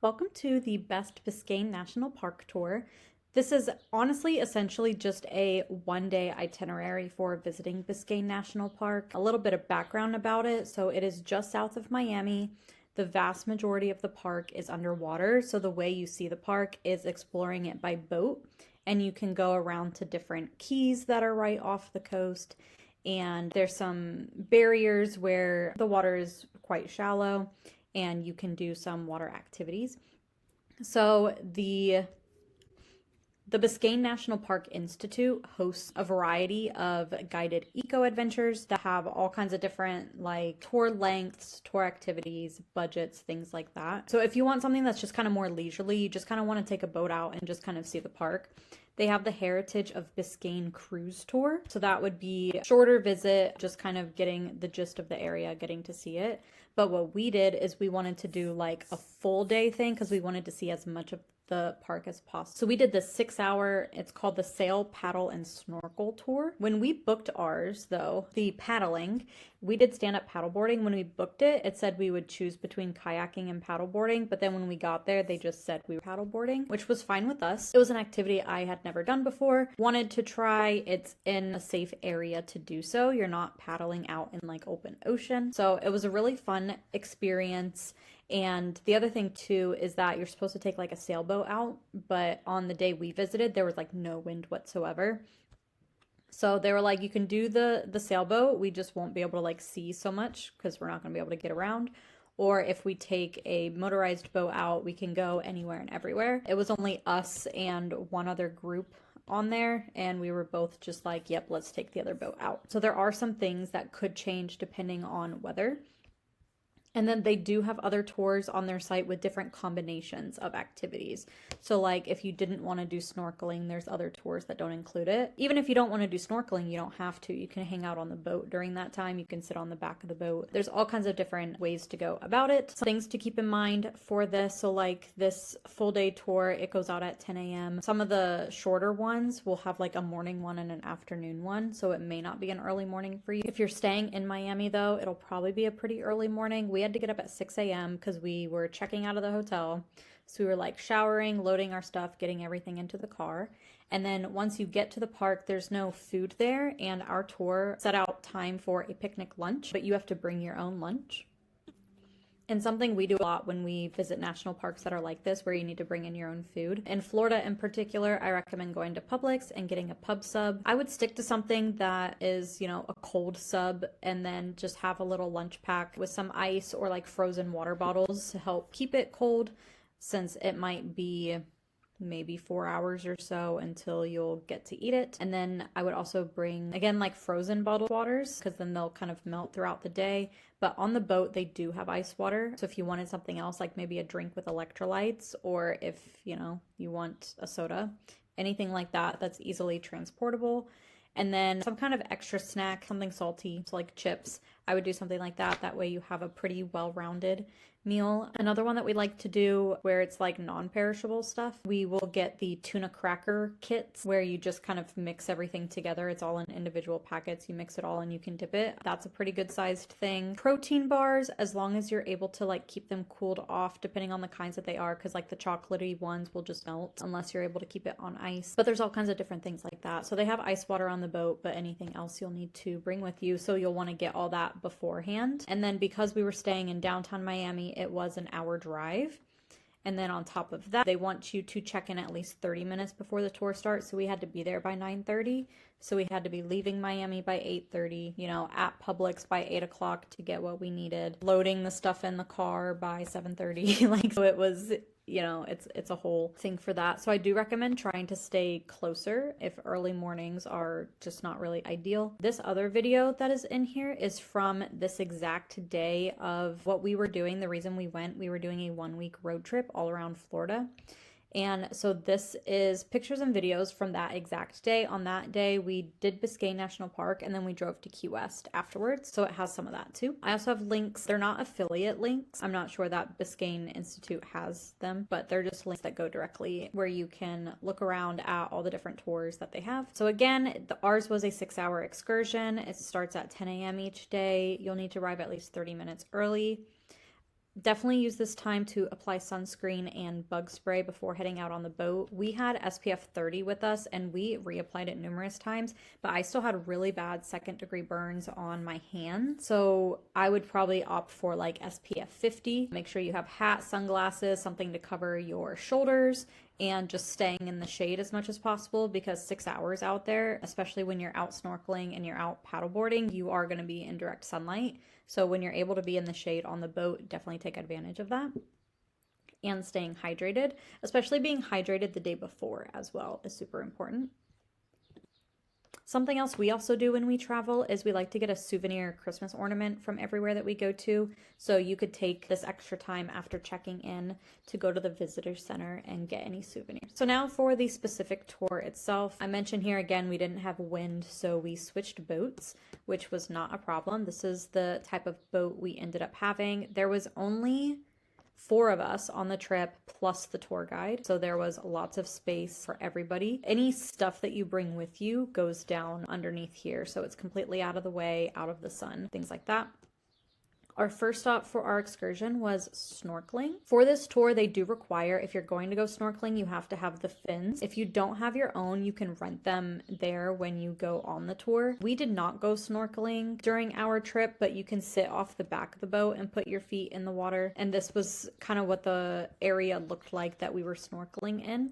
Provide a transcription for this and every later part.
Welcome to the Best Biscayne National Park Tour. This is honestly essentially just a one-day itinerary for visiting Biscayne National Park. A little bit of background about it. So it is just south of Miami. The vast majority of the park is underwater. So the way you see the park is exploring it by boat, and you can go around to different keys that are right off the coast. And there's some barriers where the water is quite shallow and you can do some water activities. So the Biscayne National Park Institute hosts a variety of guided eco adventures that have all kinds of different like tour lengths, tour activities, budgets, things like that. So if you want something that's just kind of more leisurely, you just kind of want to take a boat out and just kind of see the park, they have the Heritage of Biscayne cruise tour. So that would be a shorter visit, just kind of getting the gist of the area, getting to see it. But what we did is we wanted to do like a full day thing because we wanted to see as much of the park as possible. So we did the 6-hour, it's called the Sail, Paddle, and Snorkel tour. When we booked ours, though, the paddling, we did stand-up paddleboarding. When we booked it, it said we would choose between kayaking and paddleboarding, but then when we got there, they just said we were paddleboarding, which was fine with us. It was an activity I had never done before, wanted to try. It's in a safe area to do so. You're not paddling out in like open ocean. So it was a really fun experience. And the other thing too is that you're supposed to take like a sailboat out, but on the day we visited, there was like no wind whatsoever. So they were like, you can do the sailboat, we just won't be able to like see so much because we're not going to be able to get around. Or if we take a motorized boat out, we can go anywhere and everywhere. It was only us and one other group on there, and we were both just like, yep, let's take the other boat out. So there are some things that could change depending on weather. And then they do have other tours on their site with different combinations of activities. So like if you didn't want to do snorkeling, there's other tours that don't include it. Even if you don't want to do snorkeling, you don't have to. You can hang out on the boat during that time. You can sit on the back of the boat. There's all kinds of different ways to go about it. Some things to keep in mind for this. So like this full day tour, it goes out at 10 a.m. Some of the shorter ones will have like a morning one and an afternoon one. So it may not be an early morning for you. If you're staying in Miami though, it'll probably be a pretty early morning. We had to get up at 6 a.m. because we were checking out of the hotel. So we were like showering, loading our stuff, getting everything into the car. And then once you get to the park, there's no food there. And our tour set out time for a picnic lunch, but you have to bring your own lunch. And something we do a lot when we visit national parks that are like this, where you need to bring in your own food. In Florida in particular, I recommend going to Publix and getting a pub sub. I would stick to something that is, you know, a cold sub, and then just have a little lunch pack with some ice or like frozen water bottles to help keep it cold, since it might be maybe 4 hours or so until you'll get to eat it. And then I would also bring, again, like frozen bottled waters, because then they'll kind of melt throughout the day. But on the boat, they do have ice water. So if you wanted something else, like maybe a drink with electrolytes, or if, you know, you want a soda, anything like that, that's easily transportable. And then some kind of extra snack, something salty, so like chips. I would do something like that. That way you have a pretty well-rounded meal. Another one that we like to do where it's like non-perishable stuff, we will get the tuna cracker kits where you just kind of mix everything together. It's all in individual packets. You mix it all and you can dip it. That's a pretty good sized thing. Protein bars, as long as you're able to like keep them cooled off, depending on the kinds that they are, because like the chocolatey ones will just melt unless you're able to keep it on ice. But there's all kinds of different things like that. So they have ice water on the boat, but anything else you'll need to bring with you. So you'll want to get all that beforehand. And then because we were staying in downtown Miami, it was an hour drive. And then on top of that, they want you to check in at least 30 minutes before the tour starts. So we had to be there by 9:30. So we had to be leaving Miami by 8:30, you know, at Publix by 8 o'clock to get what we needed, loading the stuff in the car by 7:30. Like, so it was, you know, it's a whole thing for that. So I do recommend trying to stay closer if early mornings are just not really ideal. This other video that is in here is from this exact day of what we were doing. The reason we went, we were doing a 1-week road trip all around Florida. And so this is pictures and videos from that exact day. On that day, we did Biscayne National Park, and then we drove to Key West afterwards. So it has some of that too. I also have links. They're not affiliate links. I'm not sure that Biscayne Institute has them, but they're just links that go directly where you can look around at all the different tours that they have. So again, ours was a 6-hour excursion. It starts at 10 a.m. each day. You'll need to arrive at least 30 minutes early. Definitely use this time to apply sunscreen and bug spray before heading out on the boat. We had SPF 30 with us and we reapplied it numerous times, but I still had really bad second-degree burns on my hand. So I would probably opt for like SPF 50. Make sure you have hat, sunglasses, something to cover your shoulders, and just staying in the shade as much as possible, because 6 hours out there, especially when you're out snorkeling and you're out paddleboarding, you are going to be in direct sunlight. So when you're able to be in the shade on the boat, definitely take advantage of that. And staying hydrated, especially being hydrated the day before as well, is super important. Something else we also do when we travel is we like to get a souvenir Christmas ornament from everywhere that we go to. So you could take this extra time after checking in to go to the visitor center and get any souvenirs. So now for the specific tour itself, I mentioned here again, we didn't have wind, so we switched boats, which was not a problem. This is the type of boat we ended up having. There was only 4 of us on the trip plus the tour guide, so there was lots of space for everybody. Any stuff that you bring with you goes down underneath here, so it's completely out of the way, out of the sun, things like that. Our first stop for our excursion was snorkeling. For this tour, they do require, if you're going to go snorkeling, you have to have the fins. If you don't have your own, you can rent them there when you go on the tour. We did not go snorkeling during our trip, but you can sit off the back of the boat and put your feet in the water. And this was kind of what the area looked like that we were snorkeling in.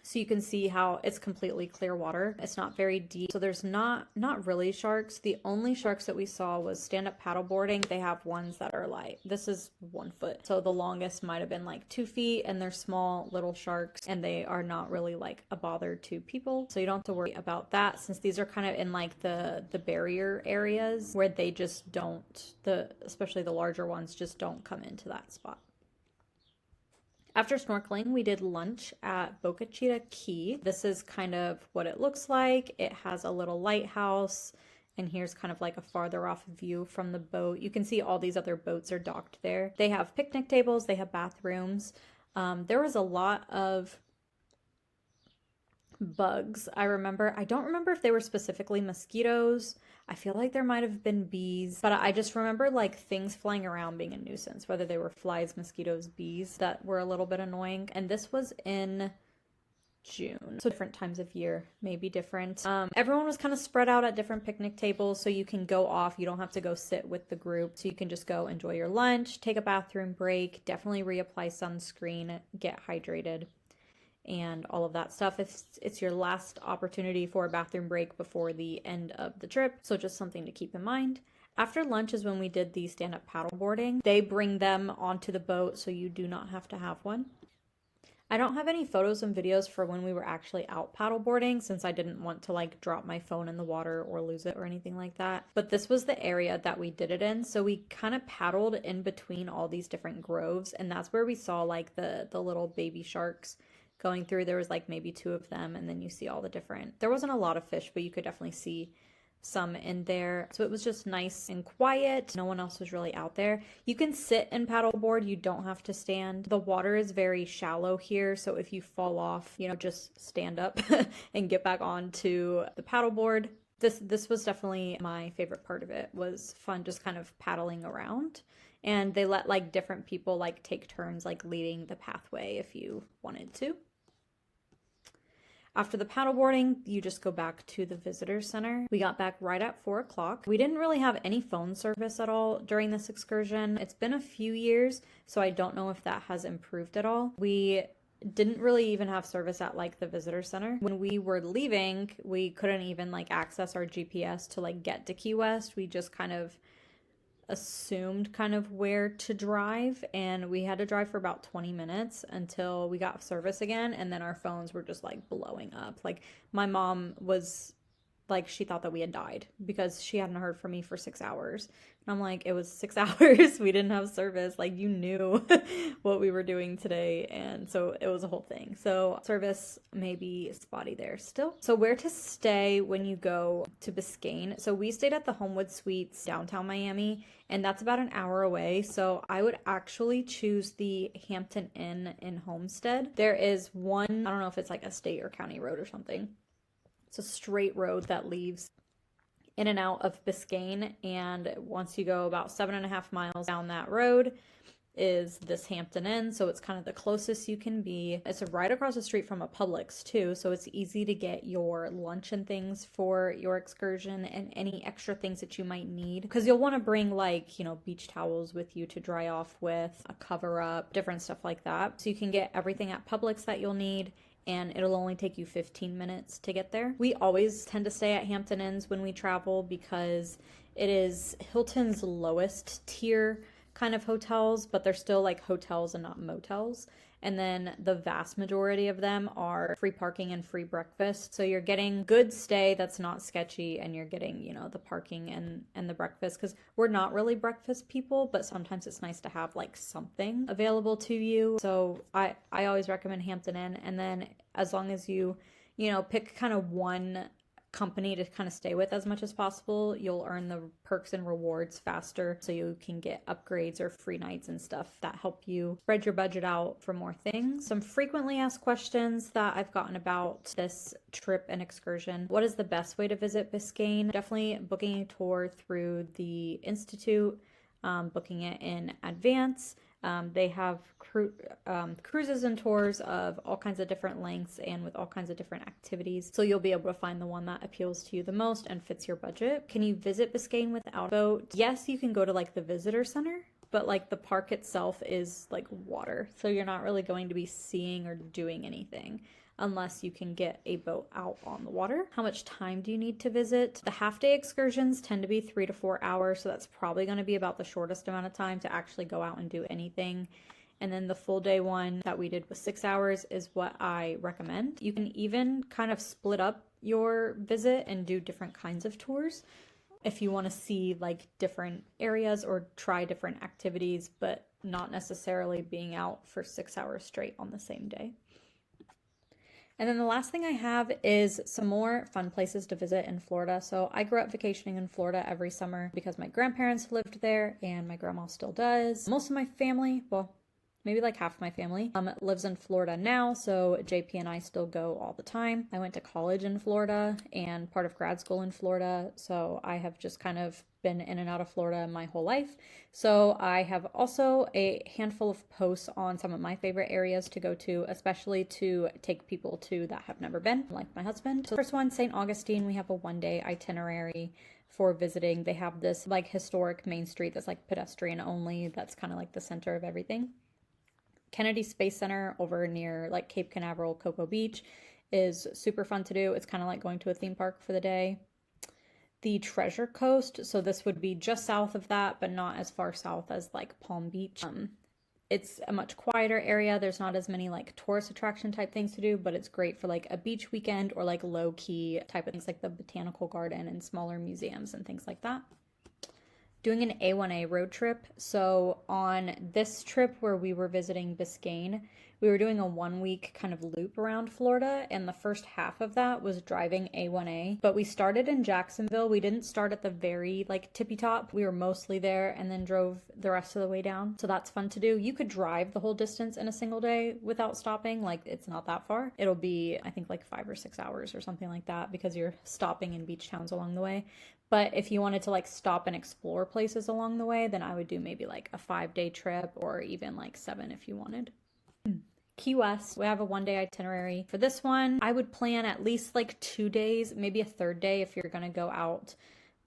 So you can see how it's completely clear water. It's not very deep. So there's not really sharks. The only sharks that we saw was stand-up paddleboarding. They have ones that are like, this is 1 foot. So the longest might have been like 2 feet, and they're small little sharks and they are not really like a bother to people. So you don't have to worry about that, since these are kind of in like the barrier areas where they just don't, especially the larger ones just don't come into that spot. After snorkeling, we did lunch at Boca Chica Key. This is kind of what it looks like. It has a little lighthouse, and here's kind of like a farther off view from the boat. You can see all these other boats are docked there. They have picnic tables, they have bathrooms. There was a lot of bugs. I don't remember if they were specifically mosquitoes. I feel like there might have been bees, but I just remember like things flying around being a nuisance, whether they were flies, mosquitoes, bees, that were a little bit annoying. And this was in June, so different times of year may be different. Everyone was kind of spread out at different picnic tables, so you can go off. You don't have to go sit with the group, so you can just go enjoy your lunch, take a bathroom break, definitely reapply sunscreen, get hydrated, and all of that stuff. It's your last opportunity for a bathroom break before the end of the trip, so just something to keep in mind. After lunch is when we did the stand-up paddleboarding. They bring them onto the boat, so you do not have to have one. I don't have any photos and videos for when we were actually out paddleboarding, since I didn't want to like drop my phone in the water or lose it or anything like that. But this was the area that we did it in. So we kind of paddled in between all these different groves, and that's where we saw like the little baby sharks going through. There was like maybe 2 of them, and then you see all the different, there wasn't a lot of fish, but you could definitely see some in there. So it was just nice and quiet. No one else was really out there. You can sit and paddleboard. You don't have to stand. The water is very shallow here, so if you fall off, just stand up and get back onto the paddleboard. This was definitely my favorite part of it. Was fun just kind of paddling around. And they let like different people like take turns like leading the pathway if you wanted to. After the paddleboarding, you just go back to the visitor center. We got back right at 4 o'clock. We didn't really have any phone service at all during this excursion. It's been a few years, so I don't know if that has improved at all. We didn't really even have service at like the visitor center. When we were leaving, we couldn't even like access our GPS to like get to Key West. We just kind of assumed kind of where to drive, and we had to drive for about 20 minutes until we got service again, and then our phones were just like blowing up. Like my mom was like, she thought that we had died because she hadn't heard from me for 6 hours. And I'm like, it was 6 hours. We didn't have service. Like, you knew what we were doing today. And so it was a whole thing. So service may be spotty there still. So where to stay when you go to Biscayne. So we stayed at the Homewood Suites downtown Miami, and that's about an hour away. So I would actually choose the Hampton Inn in Homestead. There is one, I don't know if it's like a state or county road or something. It's a straight road that leaves in and out of Biscayne. And once you go about 7.5 miles down that road is this Hampton Inn, so it's kind of the closest you can be. It's right across the street from a Publix too, so it's easy to get your lunch and things for your excursion and any extra things that you might need, because you'll want to bring like, you know, beach towels with you to dry off with, a cover up, different stuff like that. So you can get everything at Publix that you'll need, and it'll only take you 15 minutes to get there. We always tend to stay at Hampton Inns when we travel because it is Hilton's lowest tier kind of hotels, but they're still like hotels and not motels. And then the vast majority of them are free parking and free breakfast. So you're getting good stay that's not sketchy, and you're getting, you know, the parking and the breakfast, because we're not really breakfast people, but sometimes it's nice to have like something available to you. So I always recommend Hampton Inn. And then as long as you know, pick kind of one company to kind of stay with as much as possible, you'll earn the perks and rewards faster, so you can get upgrades or free nights and stuff that help you spread your budget out for more things. Some frequently asked questions that I've gotten about this trip and excursion: what is the best way to visit Biscayne? Definitely booking a tour through the Institute, booking it in advance. They have cruises and tours of all kinds of different lengths and with all kinds of different activities. So you'll be able to find the one that appeals to you the most and fits your budget. Can you visit Biscayne without a boat? Yes, you can go to like the visitor center, but like the park itself is like water. So you're not really going to be seeing or doing anything unless you can get a boat out on the water. How much time do you need to visit? The half-day excursions tend to be 3 to 4 hours, so that's probably going to be about the shortest amount of time to actually go out and do anything. And then the full day one that we did was 6 hours is what I recommend. You can even kind of split up your visit and do different kinds of tours if you want to see like different areas or try different activities, but not necessarily being out for 6 hours straight on the same day. And then the last thing I have is some more fun places to visit in Florida. So I grew up vacationing in Florida every summer because my grandparents lived there and my grandma still does. Most of my family, well, maybe like half of my family, lives in Florida now, so JP and I still go all the time. I went to college in Florida and part of grad school in Florida, so I have just kind of been in and out of Florida my whole life. So I have also a handful of posts on some of my favorite areas to go to, especially to take people to that have never been, like my husband. So the first one, St. Augustine, we have a one-day itinerary for visiting. They have this like historic main street that's like pedestrian only, that's kind of like the center of everything. Kennedy Space Center over near like Cape Canaveral, Cocoa Beach is super fun to do. It's kind of like going to a theme park for the day. The Treasure Coast, so this would be just south of that, but not as far south as like Palm Beach. It's a much quieter area. There's not as many like tourist attraction type things to do, but it's great for like a beach weekend or like low key type of things like the Botanical Garden and smaller museums and things like that. Doing an A1A road trip. So on this trip where we were visiting Biscayne, we were doing a 1 week kind of loop around Florida, and the first half of that was driving A1A. But we started in Jacksonville. We didn't start at the very like tippy top. We were mostly there and then drove the rest of the way down. So that's fun to do. You could drive the whole distance in a single day without stopping. Like it's not that far. It'll be, I think, like 5 or 6 hours or something like that because you're stopping in beach towns along the way. But if you wanted to like stop and explore places along the way, then I would do maybe like a 5-day trip or even like 7 if you wanted. Key West, we have a 1-day itinerary. For this one, I would plan at least like 2 days, maybe a third day if you're going to go out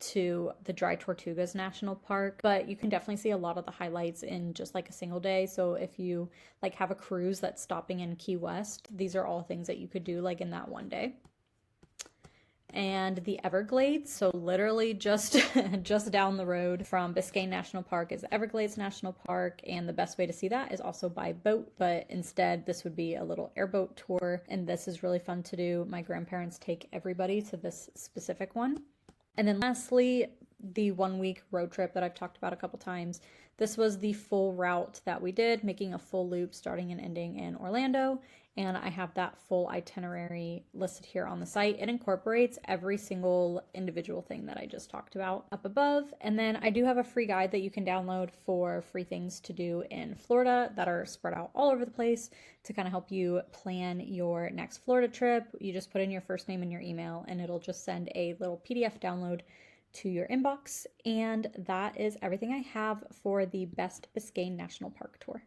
to the Dry Tortugas National Park, but you can definitely see a lot of the highlights in just like a single day. So if you like have a cruise that's stopping in Key West, these are all things that you could do like in that 1 day. And the Everglades, so literally just down the road from Biscayne National Park is Everglades National Park, and the best way to see that is also by boat, but instead this would be a little airboat tour, and this is really fun to do. My grandparents take everybody to this specific one. And then lastly, the 1 week road trip that I've talked about a couple times. This was the full route that we did, making a full loop starting and ending in Orlando. And I have that full itinerary listed here on the site. It incorporates every single individual thing that I just talked about up above. And then I do have a free guide that you can download for free things to do in Florida that are spread out all over the place to kind of help you plan your next Florida trip. You just put in your first name and your email, and it'll just send a little PDF download to your inbox. And that is everything I have for the Best Biscayne National Park tour.